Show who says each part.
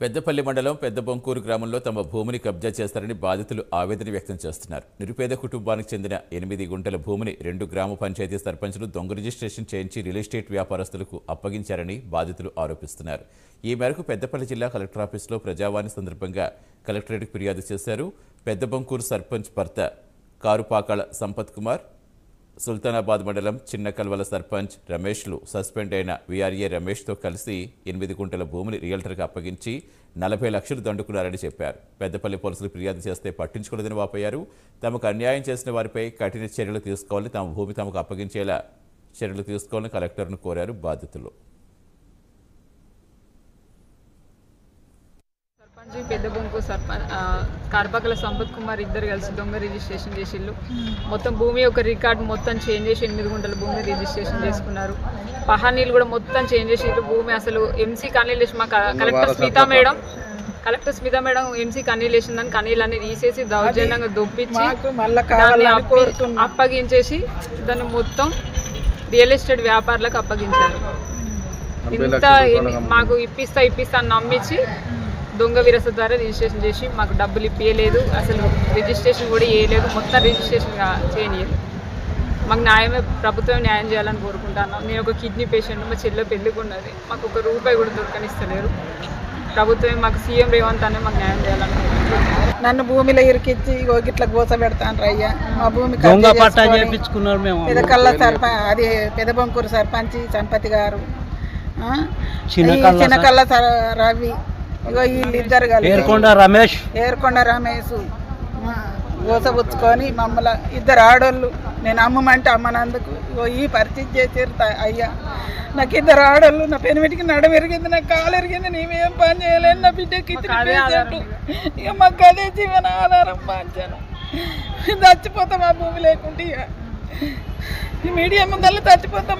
Speaker 1: పెద్దపల్లి మండలం పెద్దబొంకూరు గ్రామంలో తమ భూమిని కబ్జా చేస్తారని బాధితులు ఆవేదన వ్యక్తం చేస్తున్నారు. నిరుపేద కుటుంబానికి చెందిన 8 గుంటల భూమిని 2 గ్రామ పంచాయతీ సర్పంచులు దొంగ రిజిస్ట్రేషన్ చేయించి రియల్ ఎస్టేట్ వ్యాపారస్తులకు అప్పగించారని బాధితులు ఆరోపిస్తున్నారు. ఈ మేరకు పెద్దపల్లి జిల్లా కలెక్టర్ ఆఫీసులో ప్రజావాణి సందర్భంగా కలెక్టరేట్కు ఫిర్యాదు చేశారు. పెద్దబొంకూరు సర్పంచ్ భర్త కారుపాకాల సంపత్ కుమార్, సుల్తానాబాద్ మండలం చిన్న కల్వల సర్పంచ్ రమేష్లు సస్పెండ్ అయిన వీఆర్ఏ రమేష్తో కలిసి 8 గుంటల భూమిని రియల్టర్కి అప్పగించి 40 లక్షలు దండుకున్నారని చెప్పారు. పెద్దపల్లి పోలీసులు ఫిర్యాదు చేస్తే పట్టించుకోలేదని వాపోయారు. తమకు అన్యాయం చేసిన వారిపై కఠిన చర్యలు తీసుకోవాలని, తమ భూమి తమకు అప్పగించేలా చర్యలు తీసుకోవాలని కలెక్టర్ను కోరారు బాధితులు.
Speaker 2: పెద్దబొంకు సర్పంచ్ కార్పకల సంపత్ కుమార్ ఇద్దరు కలిసి దొంగ రిజిస్ట్రేషన్ చేసిళ్ళు. మొత్తం భూమి యొక్క రికార్డు మొత్తం చేంజ్ చేసి 8 గుంటల భూమి రిజిస్ట్రేషన్ చేసుకున్నారు. పహానీలు కూడా మొత్తం చేంజ్ చేసిళ్ళు. భూమి అసలు ఎంసీ కనీలేసి మా కలెక్టర్ స్మితా మేడం ఎంసీ కనీలేసిందని కనీలన్నీ తీసేసి దౌర్జన్యంగా దొప్పించి దాన్ని అప్పగించేసి దాన్ని మొత్తం రియల్ ఎస్టేట్ వ్యాపారులకు అప్పగించారు. ఇంత మాకు ఇప్పిస్తా అని నమ్మించి దొంగ విరస ద్వారా రిజిస్ట్రేషన్ చేసి మాకు డబ్బులు ఇప్పించలేదు. అసలు రిజిస్ట్రేషన్ కూడా చేయలేదు. మొత్తం రిజిస్ట్రేషన్ చేయలేదు. మాకు ప్రభుత్వం న్యాయం చేయాలని కోరుకుంటున్నాం. నేను ఒక కిడ్నీ పేషెంట్, మా చెల్లె పెళ్ళికి ఉన్నది. మాకు ₹1 కూడా దొరకనిస్తలేరు. ప్రభుత్వం మాకు సీఎం రేవంత్ అనే మాకు న్యాయం చేయాలని కోరుకుంటున్నాను.
Speaker 3: నన్ను భూమిలో ఇరికిచ్చి ఇట్లా గోస పెడతాను రయ్యా. మా భూమి అది పెదబొంకూరు సర్పంచ్ సంపతి గారు, చిన్నకల్ల రవి, ఇగో వీళ్ళిద్దరు కలిసి ఏర్కొండ రమేష్ గోసపుచ్చుకొని మమ్మల్ని ఇద్దరు ఆడోళ్ళు నేను అమ్మమంటే అమ్మనందుకు ఇగో ఈ పరిస్థితి చేసారు. అయ్యా నాకు ఇద్దరు ఆడోళ్ళు, నా పెనిమిటికి నడ విరిగింది, నాకు కాలు ఎరిగింది, నేనేం పని చేయలేను. నా బిడ్డకి ఇక మాకు అదే జీవన ఆధారం పంచాను. చచ్చిపోతాం ఆ భూమి లేకుంటే. ఇక మీడియా ముందల్లా చచ్చిపోతాం.